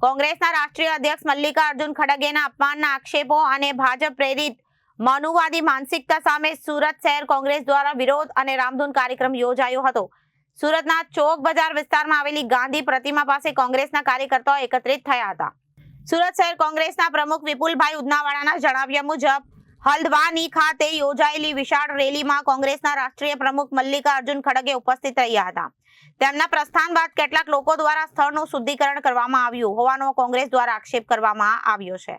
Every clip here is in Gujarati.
કોંગ્રેસના રાષ્ટ્રીય અધ્યક્ષ મલ્લિકાર્જુન ખડગેના અપમાનના આક્ષેપો અને ભાજપ પ્રેરિત મનુવાદી માનસિકતા સામે સુરત શહેર કોંગ્રેસ દ્વારા વિરોધ અને રામધૂન કાર્યક્રમ યોજાયો હતો। સુરતના ચોક બજાર વિસ્તારમાં આવેલી ગાંધી પ્રતિમા પાસે કોંગ્રેસના કાર્યકર્તાઓ એકત્રિત થયા હતા। સુરત શહેર કોંગ્રેસના પ્રમુખ વિપુલભાઈ ઉદનાવાડાના જણાવ્યા મુજબ હલ્દવાની ખાતે યોજાયેલી વિશાળ રેલીમાં કોંગ્રેસના રાષ્ટ્રીય પ્રમુખ મલ્લિકાર્જુન ખડગે ઉપસ્થિત રહ્યા હતા। તેમના પ્રસ્થાન બાદ કેટલાક લોકો દ્વારા સ્થળનું શુદ્ધિકરણ કરવામાં આવ્યું હોવાનો કોંગ્રેસ દ્વારા આક્ષેપ કરવામાં આવ્યો છે।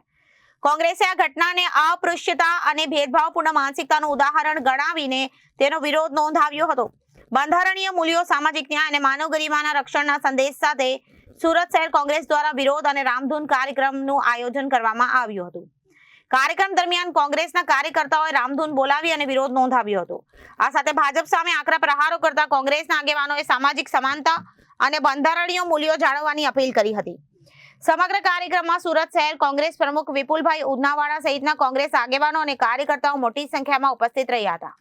કોંગ્રેસે આ ઘટનાને અસ્પૃશ્યતા અને ભેદભાવપૂર્ણ માનસિકતાનું ઉદાહરણ ગણાવીને તેનો વિરોધ નોંધાવ્યો હતો। બંધારણીય મૂલ્યો, સામાજિક ન્યાય અને માનવ ગરિમાના રક્ષણના સંદેશ સાથે સુરત શહેર કોંગ્રેસ દ્વારા વિરોધ અને રામધૂન કાર્યક્રમનું આયોજન કરવામાં આવ્યું હતું। કાર્યક્રમ દરમિયાન કોંગ્રેસના કાર્યકર્તાઓએ રામધૂન બોલાવી અને વિરોધ નોંધાવ્યો હતો। આ સાથે ભાજપ સામે આકરા પ્રહારો કરતા કોંગ્રેસના આગેવાનોએ સામાજિક સમાનતા અને બંધારણીય મૂલ્યો જાળવવાની અપીલ કરી હતી। સમગ્ર કાર્યક્રમમાં સુરત શહેર કોંગ્રેસ પ્રમુખ વિપુલભાઈ ઉદનાવાડા સહિતના કોંગ્રેસ આગેવાનો અને કાર્યકર્તાઓ મોટી સંખ્યામાં ઉપસ્થિત રહ્યા હતા।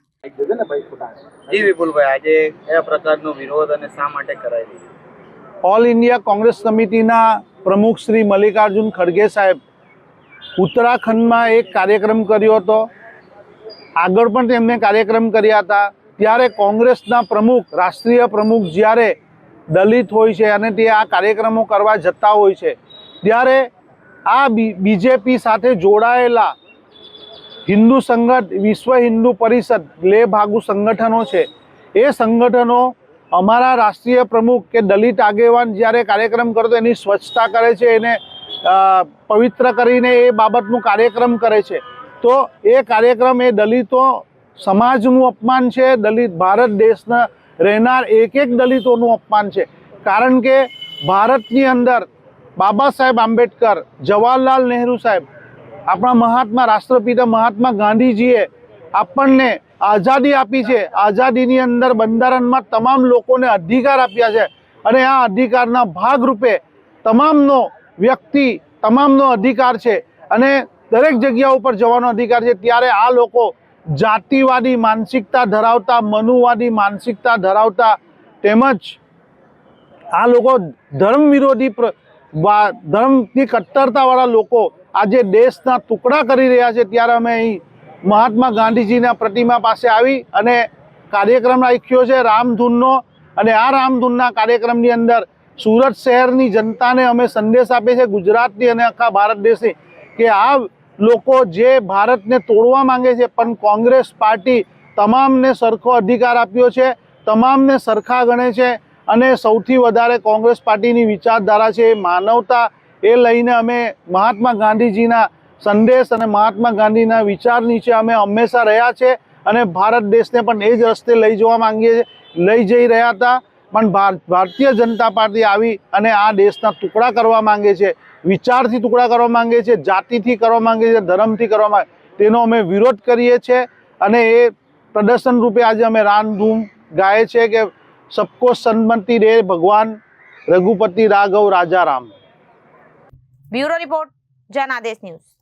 જી વિપુલભાઈ, આજે કયા પ્રકારનો વિરોધ અને શા માટે કરાય રહ્યો? ઓલ ઇન્ડિયા કોંગ્રેસ સમિતિના પ્રમુખ શ્રી મલ્લિકાર્જુન ખડગે સાહેબ ઉત્તરાખંડમાં એક કાર્યક્રમ કર્યો હતો। આગળ પણ તેમણે કાર્યક્રમ કર્યા હતા। ત્યારે કોંગ્રેસના પ્રમુખ, રાષ્ટ્રીય પ્રમુખ જ્યારે દલિત હોય છે અને તે આ કાર્યક્રમો કરવા જતા હોય છે, ત્યારે આ બીજેપી સાથે જોડાયેલા હિન્દુ સંગઠન, વિશ્વ હિન્દુ પરિષદ, લે ભાગુ સંગઠનો છે, એ સંગઠનો અમારા રાષ્ટ્રીય પ્રમુખ કે દલિત આગેવાન જ્યારે કાર્યક્રમ કરે તો એની સ્વચ્છતા કરે છે, એને પવિત્ર કરીને એ બાબતનું કાર્યક્રમ કરે છે। તો એ કાર્યક્રમ એ દલિતો સમાજનું અપમાન છે, દલિત ભારત દેશના રહેનાર એક દલિતોનું અપમાન છે। કારણ કે ભારતની અંદર બાબા સાહેબ આંબેડકર, જવાહરલાલ નહેરુ સાહેબ, આપણા મહાત્મા રાષ્ટ્રપિતા મહાત્મા ગાંધીજીએ આપણને આઝાદી આપી છે। આઝાદીની અંદર બંધારણમાં તમામ લોકોને અધિકાર આપ્યા છે અને આ અધિકારના ભાગરૂપે તમામનો વ્યક્તિ, તમામનો અધિકાર છે અને દરેક જગ્યા ઉપર જવાનો અધિકાર છે। ત્યારે આ લોકો જાતિવાદી માનસિકતા ધરાવતા, મનુવાદી માનસિકતા ધરાવતા, તેમજ આ લોકો ધર્મ વિરોધી, ધર્મની કટ્ટરતાવાળા લોકો આજે દેશના ટુકડા કરી રહ્યા છે। ત્યારે અમે અહીં મહાત્મા ગાંધીજીના પ્રતિમા પાસે આવી અને કાર્યક્રમ રાખ્યો છે રામધૂનનો। અને આ રામધૂનના કાર્યક્રમની અંદર સુરત શહેરની જનતાને અમે સંદેશ આપીએ છીએ, ગુજરાતની અને આખા ભારત દેશની, કે આ લોકો જે ભારતને તોડવા માંગે છે, પણ કોંગ્રેસ પાર્ટી તમામને સરખો અધિકાર આપ્યો છે, તમામને સરખા ગણે છે અને સૌથી વધારે કોંગ્રેસ પાર્ટીની વિચારધારા છે માનવતા। એ લઈને અમે મહાત્મા ગાંધીજીના સંદેશ અને મહાત્મા ગાંધીના વિચાર નીચે અમે હંમેશા રહ્યા છે અને ભારત દેશને પણ એ જ રસ્તે લઈ જવા માંગીએ, લઈ જઈ રહ્યા હતા। પણ ભારતીય જનતા પાર્ટી આવી અને આ દેશના ટુકડા કરવા માંગે છે, વિચારથી ટુકડા કરવા માંગે છે, જાતિથી કરવા માંગે છે, ધર્મથી કરવા માંગે, તેનો અમે વિરોધ કરીએ છીએ અને એ પ્રદર્શન રૂપે આજે અમે રામધૂન ગાય છે કે સબકો સન્મતિ દે ભગવાન Raghupati Raghav Raja Ram. Bureau report, Janadesh news.